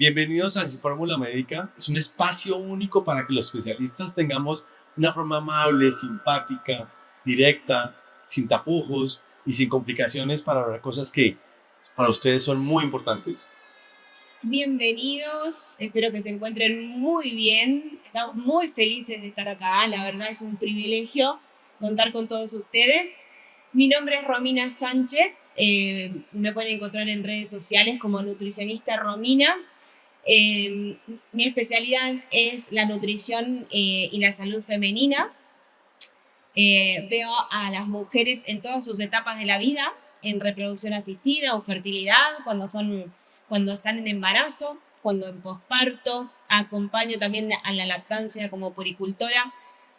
Bienvenidos a Sin Fórmula Médica. Es un espacio único para que los especialistas tengamos una forma amable, simpática, directa, sin tapujos y sin complicaciones para hablar cosas que para ustedes son muy importantes. Bienvenidos, espero que se encuentren muy bien. Estamos muy felices de estar acá, la verdad es un privilegio contar con todos ustedes. Mi nombre es Romina Sánchez, me pueden encontrar en redes sociales como nutricionista Romina. Mi especialidad es la nutrición y la salud femenina. Veo a las mujeres en todas sus etapas de la vida, en reproducción asistida o fertilidad, cuando están en embarazo, cuando en posparto. Acompaño también a la lactancia como puericultora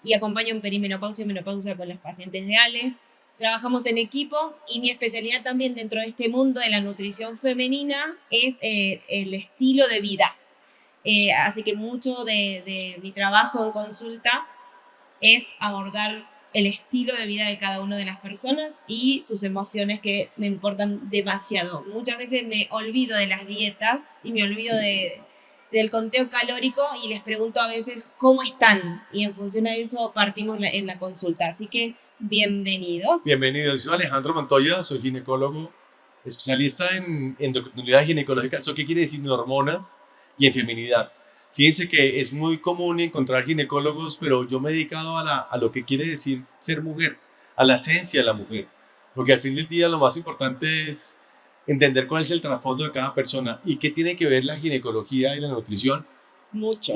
y acompaño en perimenopausia y menopausia con los pacientes de ALE. Trabajamos en equipo y mi especialidad también dentro de este mundo de la nutrición femenina es el estilo de vida. Así que mucho de mi trabajo en consulta es abordar el estilo de vida de cada una de las personas y sus emociones, que me importan demasiado. Muchas veces me olvido de las dietas y me olvido del conteo calórico y les pregunto a veces cómo están, y en función a eso partimos en la consulta. Así que bienvenidos. Bienvenidos, soy Alejandro Montoya, soy ginecólogo, especialista en endocrinología ginecológica. ¿Eso qué quiere decir? En hormonas y en feminidad. Fíjense que es muy común encontrar ginecólogos, pero yo me he dedicado a lo que quiere decir ser mujer, a la esencia de la mujer. Porque al fin del día lo más importante es entender cuál es el trasfondo de cada persona y qué tiene que ver la ginecología y la nutrición. Mucho.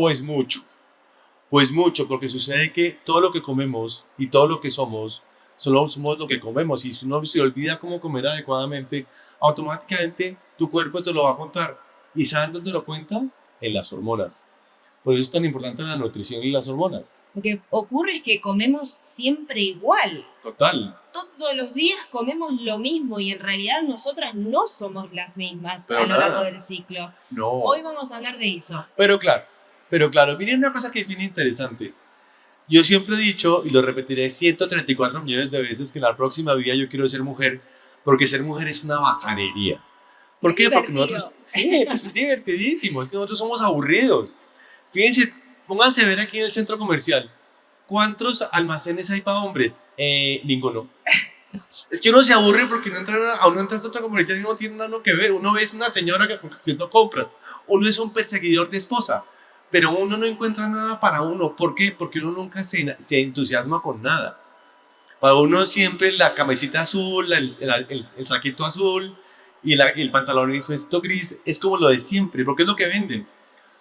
Pues mucho, porque sucede que todo lo que comemos y todo lo que somos, solo somos lo que comemos. Y si uno se olvida cómo comer adecuadamente, automáticamente tu cuerpo te lo va a contar. ¿Y saben dónde lo cuentan? En las hormonas. Por eso es tan importante la nutrición y las hormonas. Lo que ocurre es que comemos siempre igual. Total. Todos los días comemos lo mismo y en realidad nosotras no somos las mismas Pero a lo largo nada. del ciclo. No. Hoy vamos a hablar de eso. Pero claro, miren una cosa que es bien interesante. Yo siempre he dicho, y lo repetiré 134 millones de veces, que en la próxima vida yo quiero ser mujer, porque ser mujer es una bacanería. ¿Por qué? Porque nosotros, sí, pues es divertidísimo, es que nosotros somos aburridos. Fíjense, pónganse a ver aquí en el centro comercial, ¿cuántos almacenes hay para hombres? Ninguno. Es que uno se aburre porque uno entra al centro comercial y no tiene nada que ver. Uno es una señora que haciendo compras, uno es un perseguidor de esposa, pero uno no encuentra nada para uno. ¿Por qué? Porque uno nunca se entusiasma con nada. Para uno siempre la camiseta azul, el saquito azul y el pantalón gris es como lo de siempre, porque es lo que venden.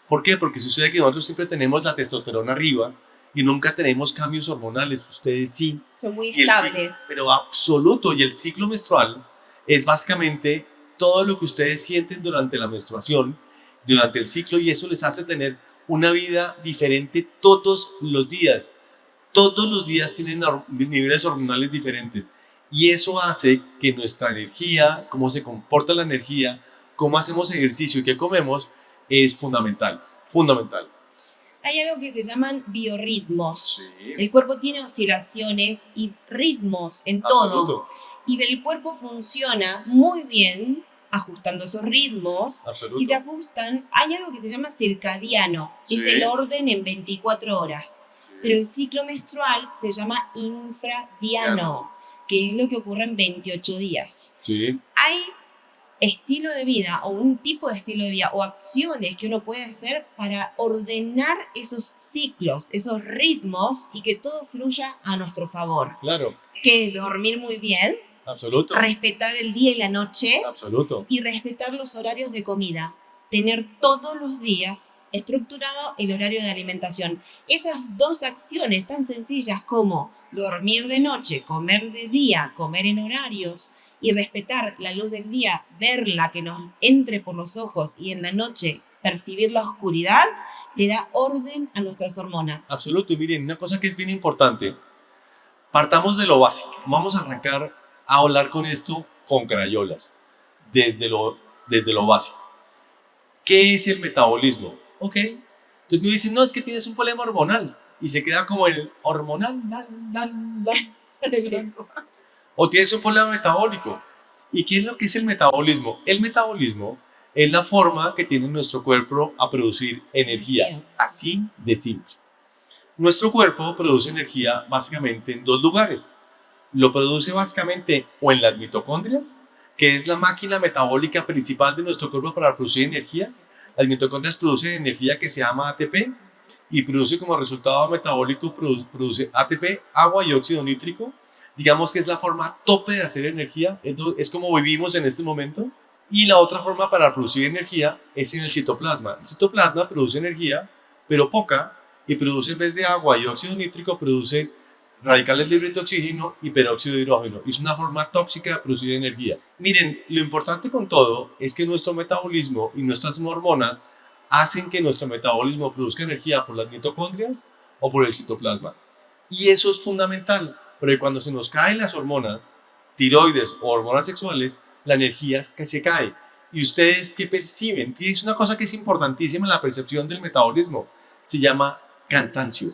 ¿Por qué? Porque sucede que nosotros siempre tenemos la testosterona arriba y nunca tenemos cambios hormonales. Ustedes sí. Son muy estables. Pero absoluto. Y el ciclo menstrual es básicamente todo lo que ustedes sienten durante la menstruación, durante el ciclo, y eso les hace tener una vida diferente todos los días. Todos los días tienen niveles hormonales diferentes. Y eso hace que nuestra energía, cómo se comporta la energía, cómo hacemos ejercicio y qué comemos, es fundamental. Hay algo que se llaman biorritmos. Sí. El cuerpo tiene oscilaciones y ritmos en Absoluto. todo. Y el cuerpo funciona muy bien ajustando esos ritmos. Absoluto. Y se ajustan. Hay algo que se llama circadiano, Sí. es el orden en 24 horas. Sí. Pero el ciclo menstrual se llama infradiano, que es lo que ocurre en 28 días. Sí. Hay estilo de vida o un tipo de estilo de vida o acciones que uno puede hacer para ordenar esos ciclos, esos ritmos, y que todo fluya a nuestro favor. Claro. Que es dormir muy bien. Absoluto. Respetar el día y la noche. Absoluto. Y respetar los horarios de comida. Tener todos los días estructurado el horario de alimentación. Esas dos acciones tan sencillas como dormir de noche, comer de día, comer en horarios y respetar la luz del día, verla que nos entre por los ojos, y en la noche percibir la oscuridad, le da orden a nuestras hormonas. Absoluto. Y miren, una cosa que es bien importante, partamos de lo básico. Vamos a arrancar a hablar con esto con crayolas, desde lo básico. ¿Qué es el metabolismo? Ok. Entonces me dicen, no, es que tienes un problema hormonal. Y se queda como el hormonal, o tienes un problema metabólico. ¿Y qué es lo que es el metabolismo? El metabolismo Es la forma que tiene nuestro cuerpo a producir energía, así de simple. Nuestro cuerpo produce energía básicamente en dos lugares. Lo produce básicamente o en las mitocondrias, que es la máquina metabólica principal de nuestro cuerpo para producir energía. Las mitocondrias producen energía que se llama ATP y produce como resultado metabólico, produce ATP, agua y óxido nítrico. Digamos que es la forma tope de hacer energía, es como vivimos en este momento. Y la otra forma para producir energía es en el citoplasma. El citoplasma produce energía, pero poca, y produce en vez de agua y óxido nítrico, produce radicales libres de oxígeno y peróxido de hidrógeno. Es una forma tóxica de producir energía. Miren, lo importante con todo es que nuestro metabolismo y nuestras hormonas hacen que nuestro metabolismo produzca energía por las mitocondrias o por el citoplasma. Y eso es fundamental, porque cuando se nos caen las hormonas, tiroides o hormonas sexuales, la energía que se cae. ¿Y ustedes qué perciben? Y es una cosa que es importantísima en la percepción del metabolismo. Se llama cansancio.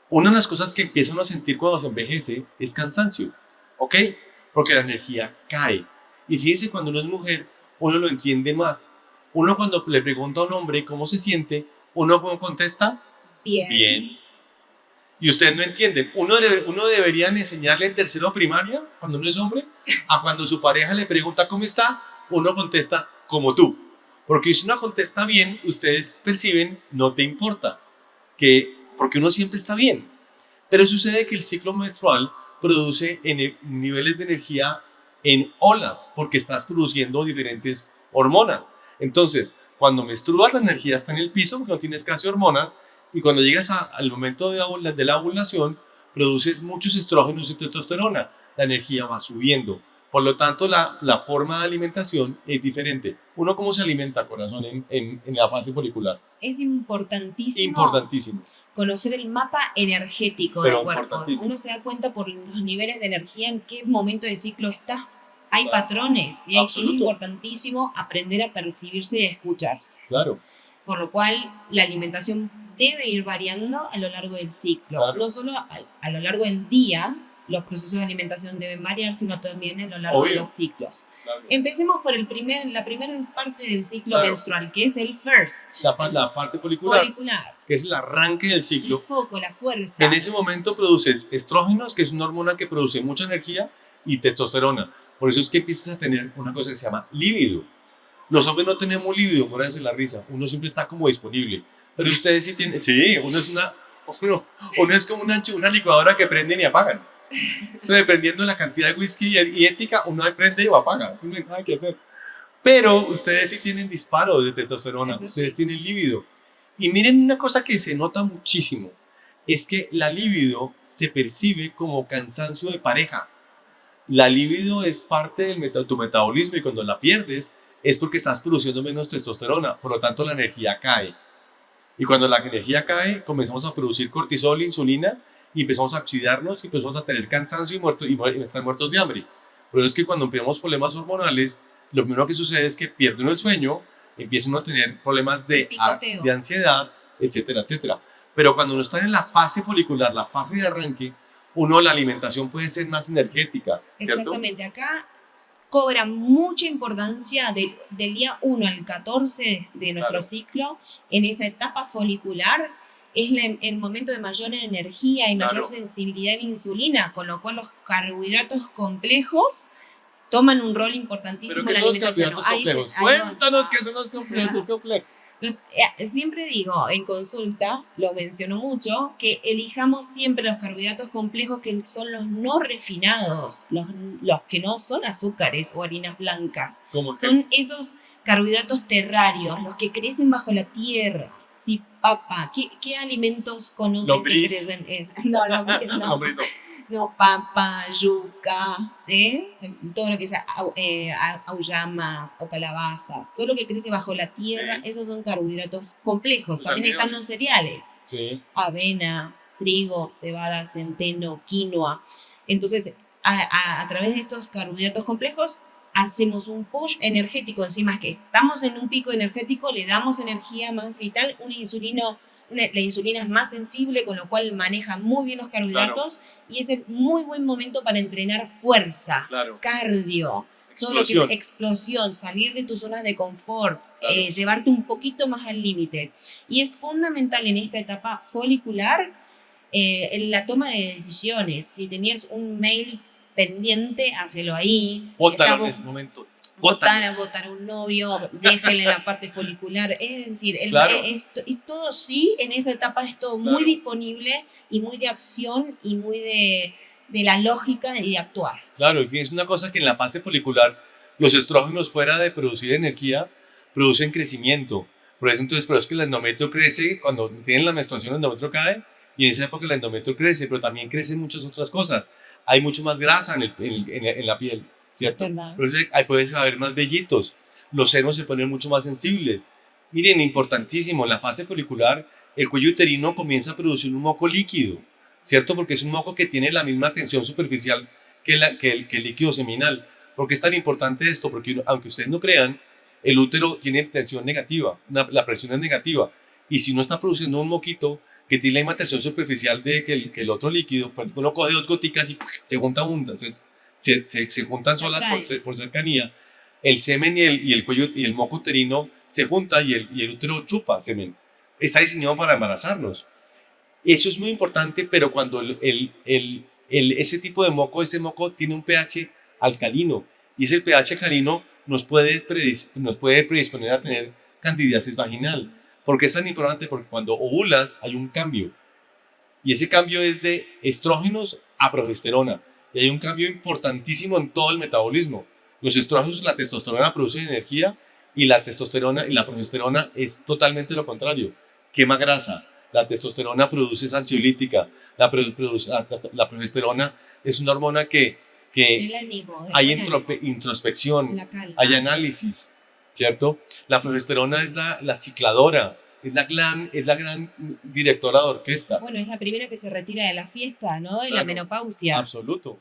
Una de las cosas que empiezan a sentir cuando se envejece es cansancio, ¿ok? Porque la energía cae. Y fíjense, cuando uno es mujer, uno lo entiende más. Uno cuando le pregunta a un hombre cómo se siente, uno contesta, bien. Y ustedes no entienden. Uno debería enseñarle en tercero primaria, cuando uno es hombre, a cuando su pareja le pregunta cómo está, uno contesta como tú. Porque si uno contesta bien, ustedes perciben, no te importa. Porque uno siempre está bien. Pero sucede que el ciclo menstrual produce niveles de energía en olas, porque estás produciendo diferentes hormonas. Entonces, cuando menstruas, la energía está en el piso, porque no tienes casi hormonas, y cuando llegas al momento de la ovulación, produces muchos estrógenos y testosterona. La energía va subiendo. Por lo tanto, la forma de alimentación es diferente. ¿Uno cómo se alimenta, corazón, en la fase folicular? Es importantísimo. Importantísimo. Conocer el mapa energético del cuerpo. Uno se da cuenta por los niveles de energía en qué momento del ciclo está. Hay patrones y es importantísimo aprender a percibirse y a escucharse. Claro. Por lo cual, la alimentación debe ir variando a lo largo del ciclo. Claro. No solo a lo largo del día, los procesos de alimentación deben variar, sino también a lo largo de los ciclos. Claro. Empecemos por la primera parte del ciclo menstrual, que es el first. La parte folicular, que es el arranque del ciclo. El foco, la fuerza. En ese momento produces estrógenos, que es una hormona que produce mucha energía, y testosterona. Por eso es que empiezas a tener una cosa que se llama líbido. Los hombres no tenemos líbido, muéranse la risa. Uno siempre está como disponible. Pero ustedes sí tienen... Sí, uno es como una licuadora que prenden y apagan. Eso dependiendo de la cantidad de whisky y ética, uno prende y apaga. Eso no hay nada que hacer. Pero ustedes sí tienen disparos de testosterona. Ustedes tienen líbido. Y miren una cosa que se nota muchísimo. Es que la líbido se percibe como cansancio de pareja. La libido es parte de tu metabolismo y cuando la pierdes es porque estás produciendo menos testosterona, por lo tanto la energía cae. Y cuando la energía cae, comenzamos a producir cortisol, insulina y empezamos a oxidarnos y empezamos a tener cansancio y estar muertos de hambre. Pero es que cuando empezamos problemas hormonales, lo primero que sucede es que pierde uno el sueño, empieza uno a tener problemas de ansiedad, etcétera, etcétera. Pero cuando uno está en la fase folicular, la fase de arranque, la alimentación puede ser más energética, ¿cierto? Exactamente, acá cobra mucha importancia del día 1 al 14 de nuestro ciclo, en esa etapa folicular, es el momento de mayor energía y mayor sensibilidad en insulina, con lo cual los carbohidratos complejos toman un rol importantísimo en la alimentación. Cuéntanos qué son los carbohidratos complejos. Siempre digo, en consulta, lo menciono mucho, que elijamos siempre los carbohidratos complejos que son los no refinados, los que no son azúcares o harinas blancas. Son esos carbohidratos terrarios, los que crecen bajo la tierra. Sí, papá, ¿qué alimentos conocen que crecen? No. No, papa, yuca, todo lo que sea auyamas o calabazas, todo lo que crece bajo la tierra, esos son carbohidratos complejos. También están los cereales, avena, trigo, cebada, centeno, quinoa. Entonces, a través de estos carbohidratos complejos, hacemos un push energético. Encima es que estamos en un pico energético, le damos energía más vital, la insulina es más sensible, con lo cual maneja muy bien los carbohidratos y es el muy buen momento para entrenar fuerza, cardio. todo lo que es explosión. explosión, salir de tus zonas de confort, Claro. llevarte un poquito más al límite. Y es fundamental en esta etapa folicular en la toma de decisiones. Si tenías un mail pendiente, hácelo ahí. Si Bótalo en estás ese momento. Bótalo. votar a un novio, déjale la parte folicular. Es decir, Claro. y todo sí, en esa etapa es todo Claro. muy disponible y muy de acción y muy de la lógica y de actuar. Claro, y fíjense una cosa que en la fase folicular los estrógenos fuera de producir energía producen crecimiento. Por eso entonces, pero es que el endometrio crece, cuando tienen la menstruación el endometrio cae y en esa época el endometrio crece, pero también crecen muchas otras cosas. Hay mucho más grasa en la piel, ¿cierto? ¿Verdad? Por eso ahí pueden haber más vellitos, los senos se ponen mucho más sensibles. Miren, importantísimo, en la fase folicular el cuello uterino comienza a producir un moco líquido, ¿cierto? Porque es un moco que tiene la misma tensión superficial que el líquido seminal. ¿Por qué es tan importante esto? Porque aunque ustedes no crean, el útero tiene tensión negativa, la presión es negativa. Y si uno está produciendo un moquito que tiene la misma tensión superficial que el otro líquido, pues uno coge dos goticas y se juntan juntas, se juntan solas por cercanía. El semen y el cuello y el moco uterino se juntan y el útero chupa semen. Está diseñado para embarazarnos. Eso es muy importante, pero cuando ese tipo de moco, ese moco tiene un pH alcalino, y ese pH alcalino nos puede predisponer a tener candidiasis vaginal. ¿Por qué es tan importante? Porque cuando ovulas hay un cambio, y ese cambio es de estrógenos a progesterona, y hay un cambio importantísimo en todo el metabolismo. Los estrógenos, la testosterona producen energía, y la testosterona y la progesterona es totalmente lo contrario, quema grasa. La testosterona produce ansiolítica, la progesterona es una hormona que hay introspección, hay análisis, ¿cierto? La progesterona es la cicladora, es la gran directora de orquesta. Bueno, es la primera que se retira de la fiesta, ¿no? De Claro, la menopausia. Absoluto.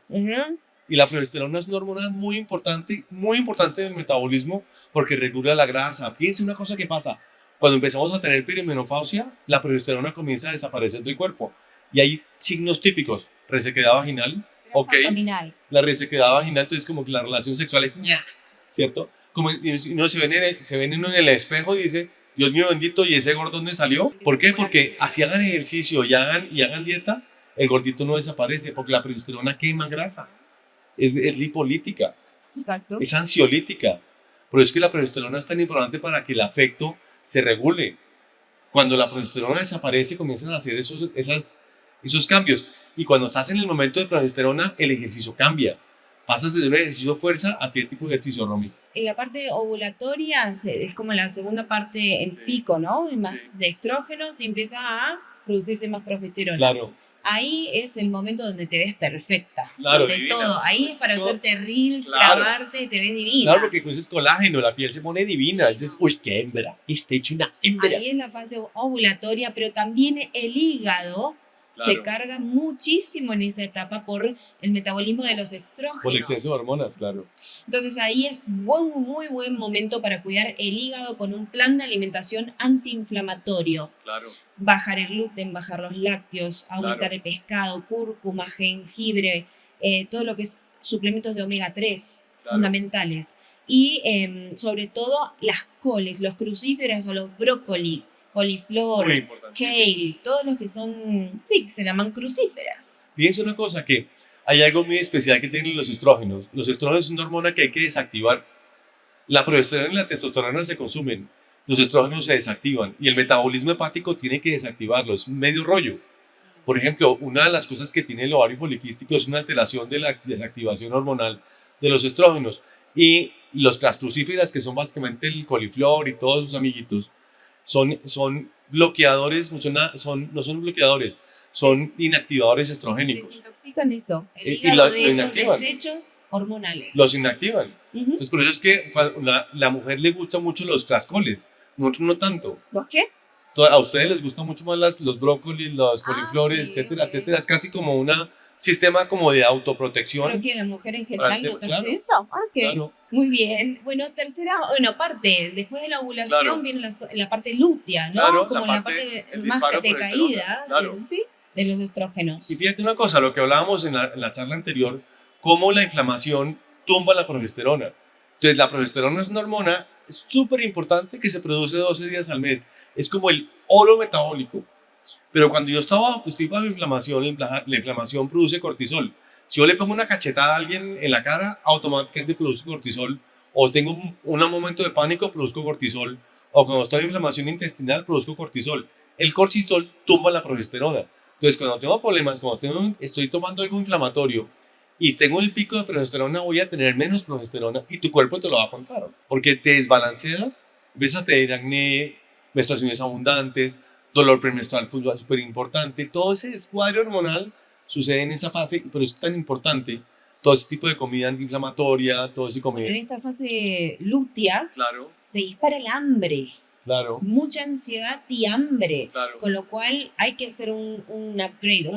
Y la progesterona es una hormona muy importante en el metabolismo porque regula la grasa. Fíjense una cosa que pasa. Cuando empezamos a tener perimenopausia, la progesterona comienza a desaparecer del cuerpo. Y hay signos típicos. Resequedad vaginal. Ok. La resequedad vaginal, entonces como que la relación sexual es ¿cierto? Como uno se ven en el espejo y dice, Dios mío bendito, ¿y ese gordo dónde salió? ¿Por qué? Porque así hagan ejercicio y hagan dieta, el gordito no desaparece porque la progesterona quema grasa. Es lipolítica. Exacto. Es ansiolítica. Por eso es que la progesterona es tan importante para que el afecto se regule. Cuando la progesterona desaparece, comienzan a hacer esos cambios. Y cuando estás en el momento de progesterona, el ejercicio cambia. Pasas de un ejercicio de fuerza a qué tipo de ejercicio, Romy. En la parte ovulatoria es como la segunda parte, el pico, ¿no? Más de estrógenos y empieza a producirse más progesterona. Claro. Ahí es el momento donde te ves perfecta. Claro, donde divina. todo. Ahí es para hacerte reels, Claro. grabarte, te ves divina. Claro, porque con ese colágeno, la piel se pone divina. Dices, uy, qué hembra. Está hecho una hembra. Ahí es la fase ovulatoria, pero también el hígado se carga muchísimo en esa etapa por el metabolismo de los estrógenos. Por el exceso de hormonas, claro. Entonces ahí es muy buen momento para cuidar el hígado con un plan de alimentación antiinflamatorio. Claro. Bajar el gluten, bajar los lácteos, aumentar el pescado, cúrcuma, jengibre, todo lo que es suplementos de omega 3, fundamentales. Y sobre todo las coles, los crucíferos o los brócoli, coliflor, kale, todos los que son, que se llaman crucíferas. Fíjense una cosa, que hay algo muy especial que tienen los estrógenos. Los estrógenos es una hormona que hay que desactivar. La progesterona y la testosterona se consumen, los estrógenos se desactivan y el metabolismo hepático tiene que desactivarlo, es medio rollo. Por ejemplo, una de las cosas que tiene el ovario poliquístico es una alteración de la desactivación hormonal de los estrógenos. Y las crucíferas, que son básicamente el coliflor y todos sus amiguitos, son bloqueadores, no son bloqueadores, son inactivadores estrogénicos. Desintoxican eso, el hígado de esos inactivan. desechos hormonales. Los inactivan. Entonces, por eso es que la mujer le gustan mucho los crascoles, nosotros no tanto. ¿Los qué? A ustedes les gustan mucho más los brócolis, los coliflores, etcétera, etcétera. Es casi como un sistema como de autoprotección. ¿Pero que la mujer en general notaste claro, eso? Claro. Muy bien. Bueno, parte. Después de la ovulación viene la parte lútea, ¿no? Claro, como la parte más decaída, ¿sí? De los estrógenos. Y fíjate una cosa, lo que hablábamos en la charla anterior, cómo la inflamación tumba la progesterona. Entonces la progesterona es una hormona súper importante que se produce 12 días al mes. Es como el oro metabólico. Pero cuando yo estoy bajo inflamación, la inflamación produce cortisol. Si yo le pongo una cachetada a alguien en la cara, automáticamente produce cortisol. O tengo un momento de pánico, produzco cortisol. O cuando estoy en inflamación intestinal, produzco cortisol. El cortisol tumba la progesterona. Entonces, cuando tengo problemas, estoy tomando algo inflamatorio y tengo el pico de progesterona, voy a tener menos progesterona y tu cuerpo te lo va a contar. Porque te desbalanceas, empiezas a tener acné, menstruaciones abundantes, dolor premenstrual súper importante. Todo ese descuadre hormonal sucede en esa fase, pero es tan importante. Todo ese tipo de comida antiinflamatoria, todo ese comida. En esta fase lútea, claro, se dispara el hambre. Claro. Mucha ansiedad y hambre. Claro. Con lo cual hay que hacer un upgrade,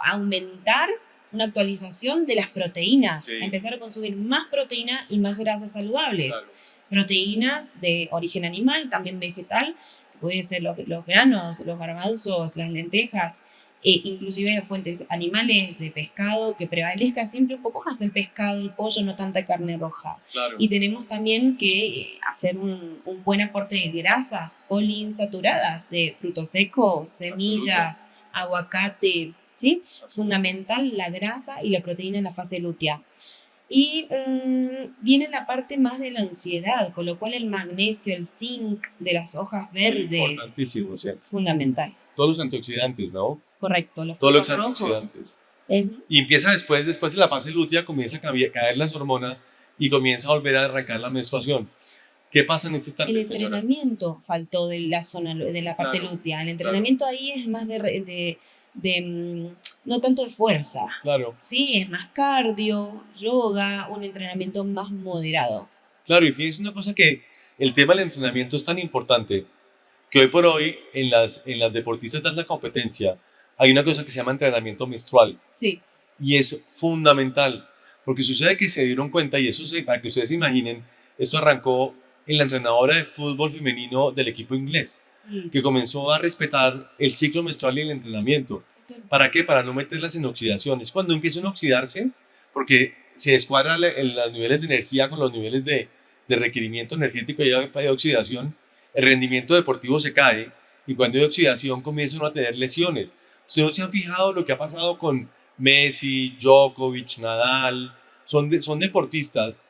aumentar una actualización de las proteínas. Sí. Empezar a consumir más proteína y más grasas saludables. Claro. Proteínas de origen animal, también vegetal, que puede ser los granos, los garbanzos, las lentejas, inclusive fuentes animales de pescado, que prevalezca siempre un poco más el pescado, el pollo, no tanta carne roja. Claro. Y tenemos también que hacer un buen aporte de grasas poliinsaturadas, de frutos secos, semillas, aguacate, ¿sí? Fundamental la grasa y la proteína en la fase lútea. Y viene la parte más de la ansiedad, con lo cual el magnesio, el zinc de las hojas verdes, importantísimo, ¿sí? Fundamental. Todos los antioxidantes, ¿no? Correcto, los todos los frutos antioxidantes. Y empieza después de la fase lútea, comienza a caer las hormonas y comienza a volver a arrancar la menstruación. ¿Qué pasa en este instante, El entrenamiento, señora? Faltó de la zona, de la parte lútea. El entrenamiento ahí es más no tanto de fuerza. Claro. Sí, es más cardio, yoga, un entrenamiento más moderado. Claro, y fíjense una cosa, que el tema del entrenamiento es tan importante que hoy por hoy en las deportistas de alta competencia hay una cosa que se llama entrenamiento menstrual. Sí. Y es fundamental, porque sucede que se dieron cuenta, y para que ustedes se imaginen, esto arrancó en la entrenadora de fútbol femenino del equipo inglés, que comenzó a respetar el ciclo menstrual y el entrenamiento. ¿Para qué? Para no meterlas en oxidaciones. Cuando empiezan a oxidarse, porque se descuadran los niveles de energía con los niveles de requerimiento energético y hay oxidación, el rendimiento deportivo se cae, y cuando hay oxidación comienzan a tener lesiones. Ustedes no se han fijado lo que ha pasado con Messi, Djokovic, Nadal. Son deportistas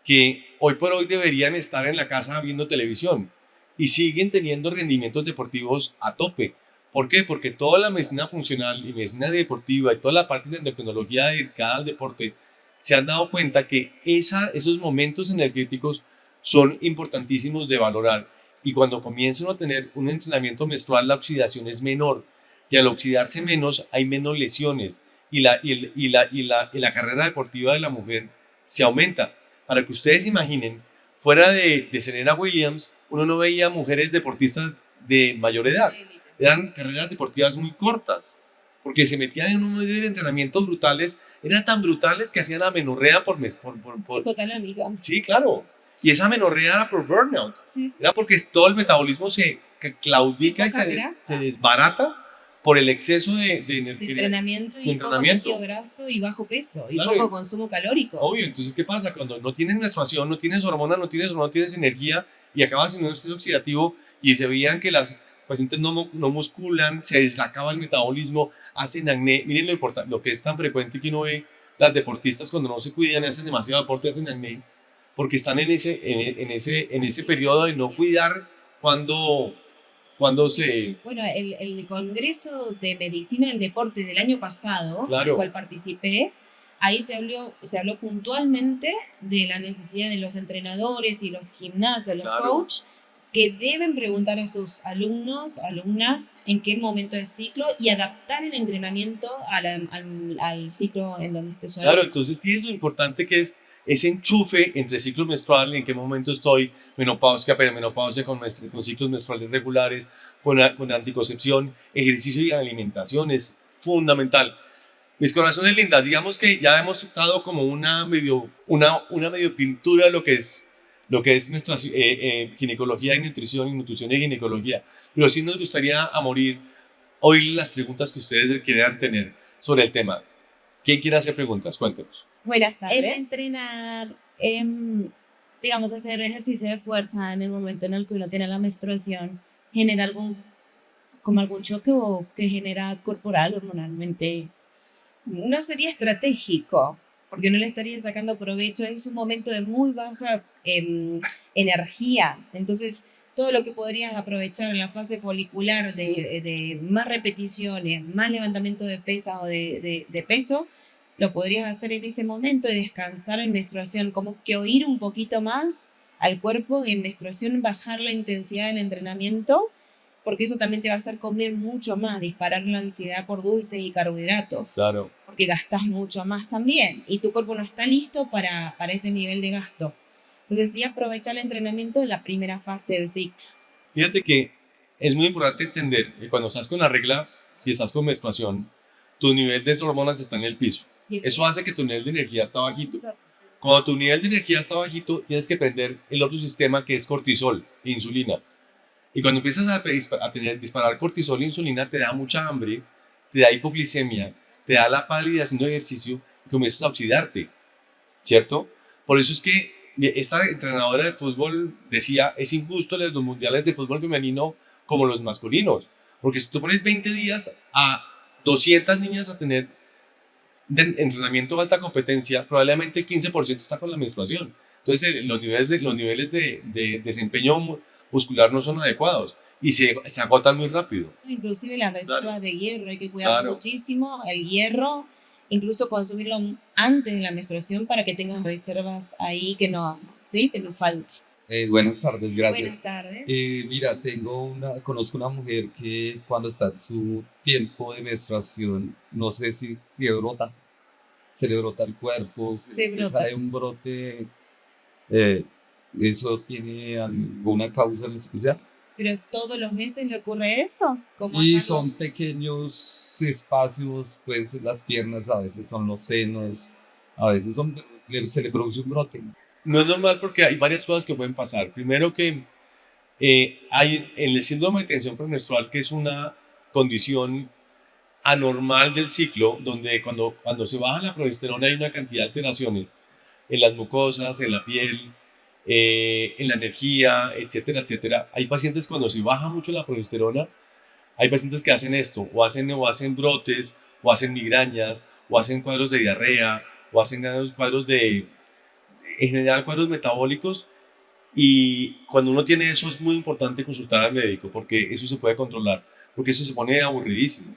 que hoy por hoy deberían estar en la casa viendo televisión y siguen teniendo rendimientos deportivos a tope. ¿Por qué? Porque toda la medicina funcional y medicina deportiva y toda la parte de endocrinología dedicada al deporte se han dado cuenta que esos momentos energéticos son importantísimos de valorar. Y cuando comienzan a tener un entrenamiento menstrual, la oxidación es menor. Y al oxidarse menos, hay menos lesiones. Y la carrera deportiva de la mujer se aumenta. Para que ustedes imaginen, fuera de Serena Williams, uno no veía mujeres deportistas de mayor edad. Eran carreras deportivas muy cortas, porque se metían en un medio de entrenamientos brutales. Eran tan brutales que hacían amenorrea por mes. Hipotalámica. Sí, claro. Y esa amenorrea era por burnout. Sí. Era porque todo el metabolismo se claudica y se desbarata por el exceso de energía. De entrenamiento y poco tejido graso y bajo peso y poco consumo calórico. Obvio, entonces ¿qué pasa? Cuando no tienes menstruación, no tienes hormonas, no tienes energía y acabas en un estrés oxidativo, y se veían que las pacientes no musculan, se les acaba el metabolismo, hacen acné. Miren lo que es tan frecuente que uno ve las deportistas cuando no se cuidan, hacen demasiado deporte, hacen acné, porque están en ese periodo de no cuidar cuando se... Bueno, el Congreso de Medicina del Deporte del año pasado, claro, al cual participé, ahí se habló puntualmente de la necesidad de los entrenadores y los gimnasios, los coaches, que deben preguntar a sus alumnas en qué momento del ciclo y adaptar el entrenamiento al ciclo en donde esté su alumno. Claro, entonces fíjense lo importante que es ese enchufe entre ciclos menstruales, en qué momento estoy, menopausia, perimenopausia, con ciclos menstruales regulares, con anticoncepción, ejercicio y alimentación es fundamental. Mis corazones lindas, digamos que ya hemos dado como una medio pintura de lo que es nuestra ginecología y nutrición y ginecología, pero sí nos gustaría a morir oír las preguntas que ustedes quieran tener sobre el tema. ¿Quién quiere hacer preguntas? Cuéntenos. Buenas tardes. El entrenar digamos, hacer ejercicio de fuerza en el momento en el que uno tiene la menstruación, genera como algún choque o que genera corporal, hormonalmente. No sería estratégico, porque no le estaría sacando provecho. Es un momento de muy baja energía. Entonces, todo lo que podrías aprovechar en la fase folicular de más repeticiones, más levantamiento de pesas o de peso, lo podrías hacer en ese momento y descansar en menstruación, como que oír un poquito más al cuerpo y en menstruación bajar la intensidad del entrenamiento, porque eso también te va a hacer comer mucho más, disparar la ansiedad por dulces y carbohidratos, Claro. porque gastas mucho más también y tu cuerpo no está listo para ese nivel de gasto. Entonces sí, aprovecha el entrenamiento en la primera fase del ciclo. Fíjate que es muy importante entender que cuando estás con la regla, si estás con menstruación, tu nivel de hormonas está en el piso. Eso hace que tu nivel de energía está bajito. Cuando tu nivel de energía está bajito, tienes que prender el otro sistema que es cortisol e insulina. Y cuando empiezas a disparar cortisol e insulina, te da mucha hambre, te da hipoglicemia, te da la pálida haciendo ejercicio y comienzas a oxidarte, ¿cierto? Por eso es que esta entrenadora de fútbol decía, es injusto los mundiales de fútbol femenino como los masculinos, porque si tú pones 20 días a 200 niñas a tener entrenamiento de alta competencia, probablemente el 15% está con la menstruación. Entonces los niveles de desempeño muscular no son adecuados y se agotan muy rápido. Inclusive las reservas de hierro, hay que cuidar muchísimo el hierro, incluso consumirlo antes de la menstruación para que tengas reservas ahí que no, ¿sí? Que no falte. Buenas tardes, gracias. Buenas tardes. Mira, conozco una mujer que cuando está en su tiempo de menstruación, no sé si se le brota el cuerpo, brota. sale un brote. ¿Eso tiene alguna causa en especial? ¿Pero todos los meses le ocurre eso? Sí, son pequeños espacios, pues las piernas, a veces son los senos, a veces se le produce un brote. No es normal porque hay varias cosas que pueden pasar. Primero que hay el síndrome de tensión premenstrual, que es una condición anormal del ciclo, donde cuando se baja la progesterona hay una cantidad de alteraciones en las mucosas, en la piel, en la energía, etcétera, etcétera. Hay pacientes cuando se baja mucho la progesterona, hay pacientes que hacen esto, o hacen brotes, o hacen migrañas, o hacen cuadros de diarrea, o hacen cuadros en general cuadros metabólicos. Y cuando uno tiene eso es muy importante consultar al médico, porque eso se puede controlar, porque eso se pone aburridísimo,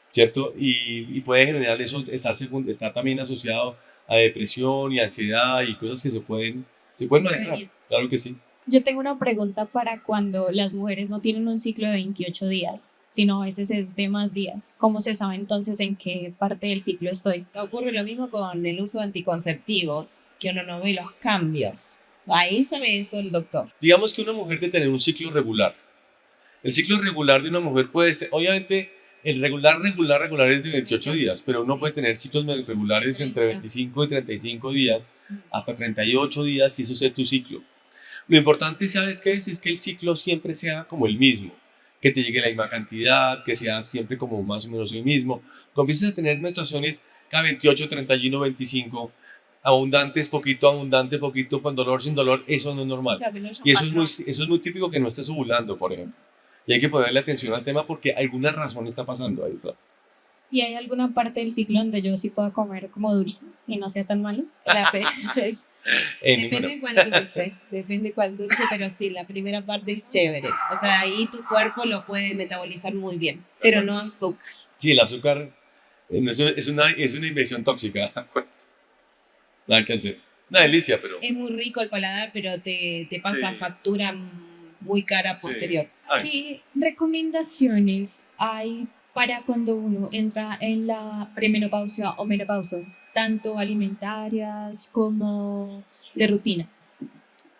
¿cierto? Y puede generar eso, estar también asociado a depresión y ansiedad y cosas que se pueden manejar, claro que sí. Yo tengo una pregunta para cuando las mujeres no tienen un ciclo de 28 días, sino a veces es de más días. ¿Cómo se sabe entonces en qué parte del ciclo estoy? Ocurre lo mismo con el uso de anticonceptivos, que uno no ve los cambios. Ahí sabe eso el doctor. Digamos que una mujer de tener un ciclo regular. El ciclo regular de una mujer puede ser, obviamente, el regular es de 28 días, pero uno puede tener ciclos regulares entre 25 y 35 días, hasta 38 días, y eso es tu ciclo. Lo importante, ¿sabes qué es? Es que el ciclo siempre sea como el mismo, que te llegue la misma cantidad, que sea siempre como más o menos el mismo. Cuando empieces a tener menstruaciones cada 28, 31, 25, abundante, poquito, con dolor, sin dolor, eso no es normal. Y eso es muy típico que no estés ovulando, por ejemplo. Y hay que ponerle atención al tema porque alguna razón está pasando ahí detrás. ¿Y hay alguna parte del ciclo donde yo sí pueda comer como dulce y no sea tan malo? Depende cuál dulce, pero sí, la primera parte es chévere. O sea, ahí tu cuerpo lo puede metabolizar muy bien, pero no azúcar. Sí, el azúcar es una invención tóxica. Nada que hacer. Una delicia, pero... Es muy rico el paladar, pero te pasa factura muy cara posterior. ¿Qué recomendaciones hay para cuando uno entra en la premenopausia o menopausia, tanto alimentarias como de rutina?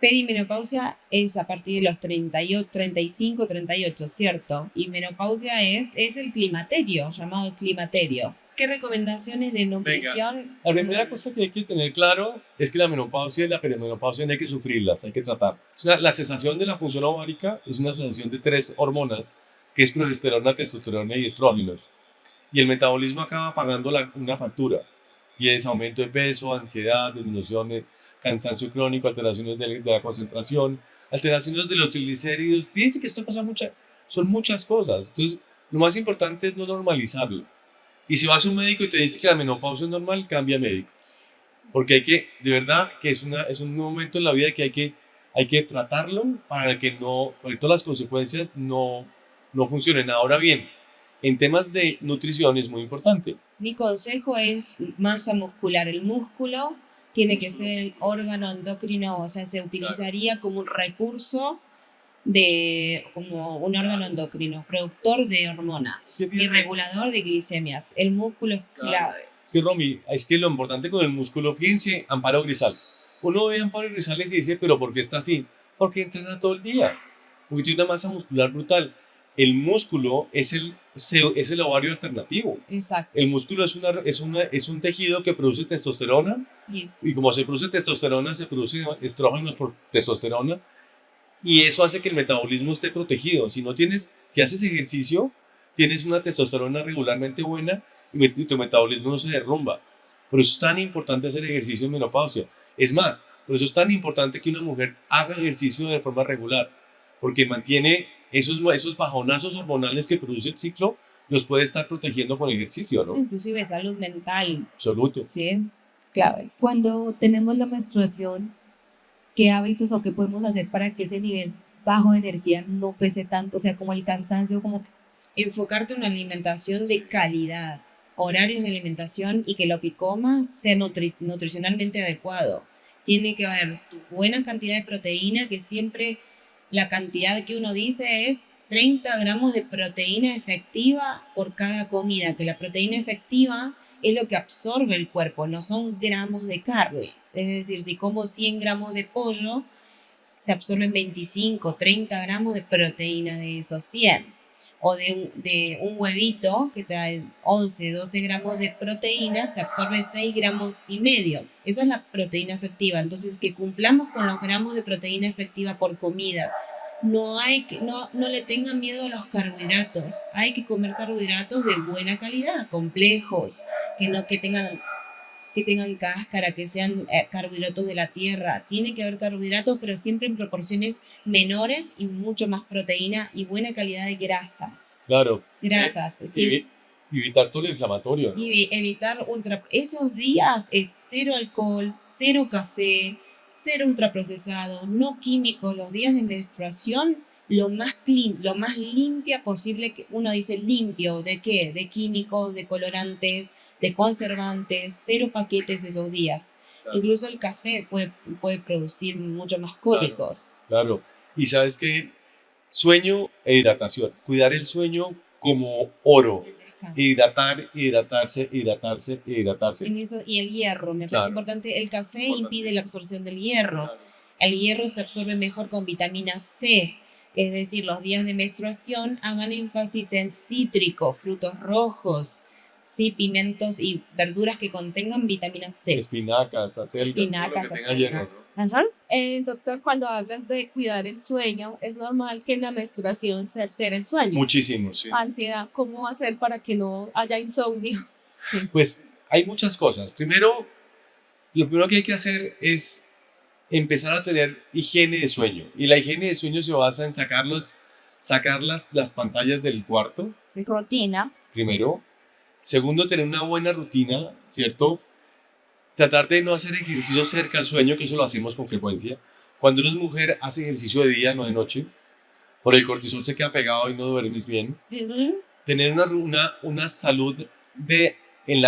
Perimenopausia es a partir de los 38, 35, 38, ¿cierto? Y menopausia es el climaterio, llamado climaterio. ¿Qué recomendaciones de nutrición? Venga. La primera cosa que hay que tener claro es que la menopausia y la perimenopausia no hay que sufrirlas, hay que tratar. La cesación de la función ovárica es una cesación de 3 hormonas, que es progesterona, testosterona y estrógenos. Y el metabolismo acaba pagando una factura. Y es aumento de peso, ansiedad, disminuciones, cansancio crónico, alteraciones de la concentración, alteraciones de los triglicéridos. Fíjense que esto pasa son muchas cosas. Entonces, lo más importante es no normalizarlo. Y si vas a un médico y te dice que la menopausia es normal, cambia de médico. Porque de verdad, que es un momento en la vida que hay que tratarlo para que todas las consecuencias no funcionen. Ahora bien, en temas de nutrición es muy importante. Mi consejo es masa muscular. El músculo tiene que ser el órgano endocrino, o sea, se utilizaría como un recurso como un órgano endocrino, productor de hormonas y regulador de glicemias. El músculo es clave. Es que, Romy, es que lo importante con el músculo, fíjense, Amparo Grisales. Uno ve a Amparo Grisales y dice, ¿pero por qué está así? Porque entrena todo el día, porque tiene una masa muscular brutal. El músculo es el ovario alternativo. Exacto. El músculo es un tejido que produce testosterona, y como se produce testosterona, se produce estrógenos por testosterona, y eso hace que el metabolismo esté protegido. Si haces ejercicio, tienes una testosterona regularmente buena y tu metabolismo no se derrumba. Por eso es tan importante hacer ejercicio en menopausia. Es más, por eso es tan importante que una mujer haga ejercicio de forma regular, porque mantiene esos bajonazos hormonales que produce el ciclo, los puede estar protegiendo con ejercicio, ¿no? Inclusive salud mental. Absoluto. Sí, clave. Cuando tenemos la menstruación, ¿qué hábitos o qué podemos hacer para que ese nivel bajo de energía no pese tanto? O sea, como el cansancio, como que... Enfocarte en una alimentación de calidad, horarios de alimentación y que lo que comas sea nutricionalmente adecuado. Tiene que haber tu buena cantidad de proteína, que siempre la cantidad que uno dice es 30 gramos de proteína efectiva por cada comida, que la proteína efectiva es lo que absorbe el cuerpo, no son gramos de carne. Es decir, si como 100 gramos de pollo, se absorben 25, 30 gramos de proteína de esos 100. O de un huevito que trae 11, 12 gramos de proteína, se absorbe 6 gramos y medio. Eso es la proteína efectiva. Entonces, que cumplamos con los gramos de proteína efectiva por comida. No le tengan miedo a los carbohidratos. Hay que comer carbohidratos de buena calidad, complejos, que tengan cáscara, que sean carbohidratos de la tierra. Tiene que haber carbohidratos, pero siempre en proporciones menores y mucho más proteína y buena calidad de grasas. Claro. Grasas, sí. Evitar todo lo inflamatorio, ¿no? Y evitar Esos días es cero alcohol, cero café, cero ultraprocesado, no químicos. Los días de menstruación, lo más clean, lo más limpia posible. Que uno dice limpio, ¿de qué? De químicos, de colorantes, de conservantes, cero paquetes esos días. Claro. Incluso el café puede producir mucho más cólicos. Claro. Y ¿sabes qué? Sueño e hidratación. Cuidar el sueño como oro. Hidratarse. En eso, y el hierro, me parece importante. El café impide la absorción del hierro. Claro. El hierro se absorbe mejor con vitamina C. Es decir, los días de menstruación hagan énfasis en cítricos, frutos rojos, sí, pimientos y verduras que contengan vitamina C. Espinacas, acelgas, hierro, ¿no? Ajá. Doctor, cuando hablas de cuidar el sueño, es normal que en la menstruación se altere el sueño. Muchísimo, sí. Ansiedad, ¿cómo hacer para que no haya insomnio? Sí. Pues hay muchas cosas. Lo primero que hay que hacer es empezar a tener higiene de sueño. Y la higiene de sueño se basa en sacar las pantallas del cuarto. Rutina. Primero. Segundo, tener una buena rutina, ¿cierto? Tratar de no hacer ejercicio cerca al sueño, que eso lo hacemos con frecuencia. Cuando una mujer hace ejercicio de día, no de noche, por el cortisol se queda pegado y no duermes bien. Tener una salud en el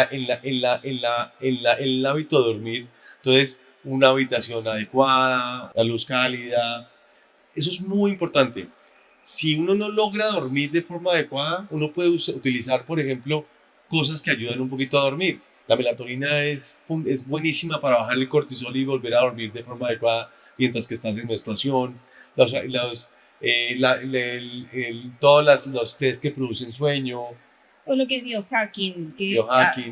hábito de dormir. Entonces, una habitación adecuada, la luz cálida. Eso es muy importante. Si uno no logra dormir de forma adecuada, uno puede utilizar, por ejemplo, cosas que ayudan un poquito a dormir. La melatonina es buenísima para bajar el cortisol y volver a dormir de forma adecuada mientras que estás en menstruación. Todos los test que producen sueño. O lo que es biohacking, es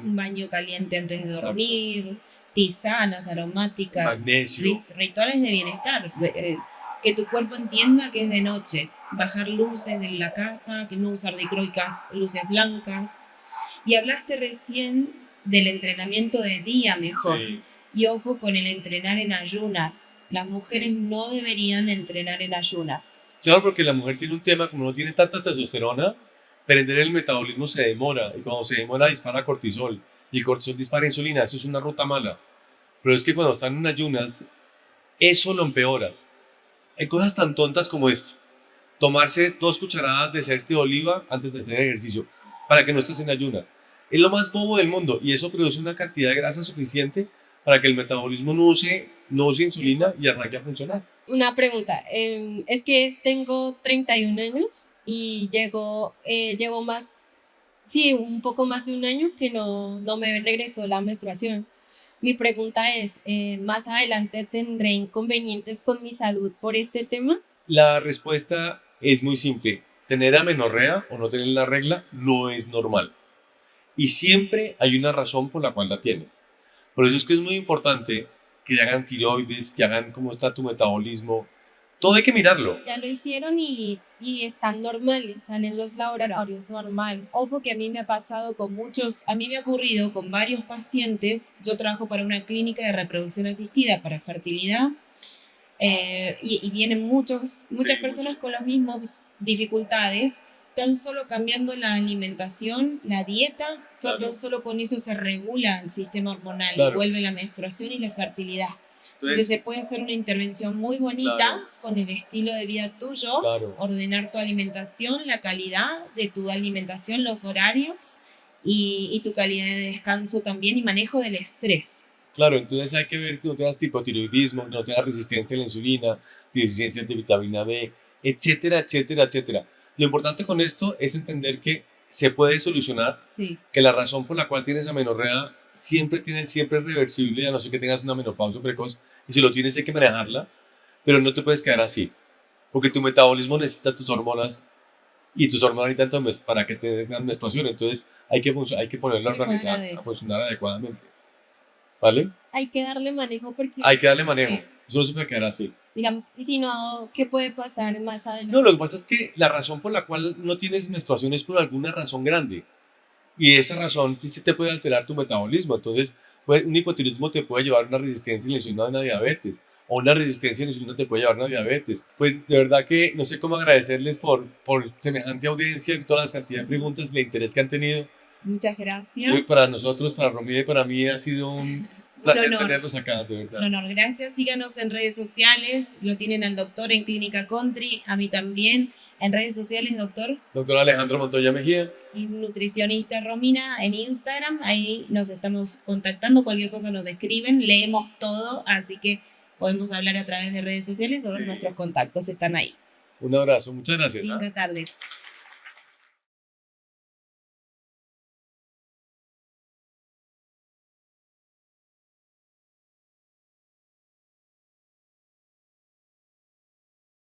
un baño caliente antes de dormir. Exacto. Tisanas aromáticas, magnesio, rituales de bienestar, que tu cuerpo entienda que es de noche, bajar luces de la casa, que no usar dicroicas, luces blancas. Y hablaste recién del entrenamiento de día mejor. Sí. Y ojo con el entrenar en ayunas. Las mujeres no deberían entrenar en ayunas. Claro, porque la mujer tiene un tema, como no tiene tanta testosterona, prender el metabolismo se demora, y cuando se demora dispara cortisol, y el cortisol dispara insulina, eso es una ruta mala. Pero es que cuando están en ayunas, eso lo empeoras. Hay cosas tan tontas como esto. Tomarse 2 cucharadas de aceite de oliva antes de hacer ejercicio, para que no estés en ayunas. Es lo más bobo del mundo, y eso produce una cantidad de grasa suficiente para que el metabolismo no use insulina y arranque a funcionar. Una pregunta, es que tengo 31 años y llevo un poco más de un año que no me regresó la menstruación. Mi pregunta es, ¿más adelante tendré inconvenientes con mi salud por este tema? La respuesta es muy simple. Tener amenorrea o no tener la regla no es normal. Y siempre hay una razón por la cual la tienes. Por eso es que es muy importante que hagan tiroides, que hagan cómo está tu metabolismo. Todo hay que mirarlo. Ya lo hicieron y están normales, salen los laboratorios normales. Ojo que a mí me ha pasado a mí me ha ocurrido con varios pacientes. Yo trabajo para una clínica de reproducción asistida para fertilidad. Y vienen muchas personas con las mismas dificultades, tan solo cambiando la alimentación, la dieta, Claro. tan solo con eso se regula el sistema hormonal, Claro. y vuelve la menstruación y la fertilidad. Entonces Entonces, se puede hacer una intervención muy bonita Claro. con el estilo de vida tuyo, claro, ordenar tu alimentación, la calidad de tu alimentación, los horarios y tu calidad de descanso también y manejo del estrés. claro, entonces hay que ver que no tengas hipotiroidismo, que no tengas resistencia a la insulina, deficiencias de vitamina D, etcétera, etcétera, etcétera. Lo importante con esto es entender que se puede solucionar, Sí. que la razón por la cual tienes amenorrea siempre es reversible, a no ser que tengas una menopausia precoz, y si lo tienes hay que manejarla, pero no te puedes quedar así, porque tu metabolismo necesita tus hormonas y tus hormonas necesitan para que te den menstruación, entonces hay que ponerlo a Hay que organizar, ponerlo a funcionar adecuadamente, ¿vale? Hay que darle manejo porque, Hay que darle manejo, Sí. eso no se puede quedar así. digamos, y si no, ¿qué puede pasar más adelante? No, lo que pasa es que la razón por la cual no tienes menstruación es por alguna razón grande. Y esa razón sí te puede alterar tu metabolismo. Entonces, un hipotiroidismo te puede llevar a una resistencia a la insulina, a una diabetes. O una resistencia a la insulina te puede llevar a una diabetes. Pues de verdad que no sé cómo agradecerles por semejante audiencia y todas las cantidades de preguntas, el interés que han tenido. Muchas gracias. Para nosotros, para Romina y para mí ha sido un placer honor. tenerlos acá, de verdad. Un honor, gracias. Síganos en redes sociales. Lo tienen al doctor en Clínica Country, a mí también. En redes sociales, doctor. Doctor Alejandro Montoya Mejía. Y nutricionista Romina en Instagram. Ahí nos estamos contactando. Cualquier cosa nos escriben. Leemos todo. Así que podemos hablar a través de redes sociales o Sí. nuestros contactos están ahí. Un abrazo, muchas gracias. ¿ah? Linda tarde.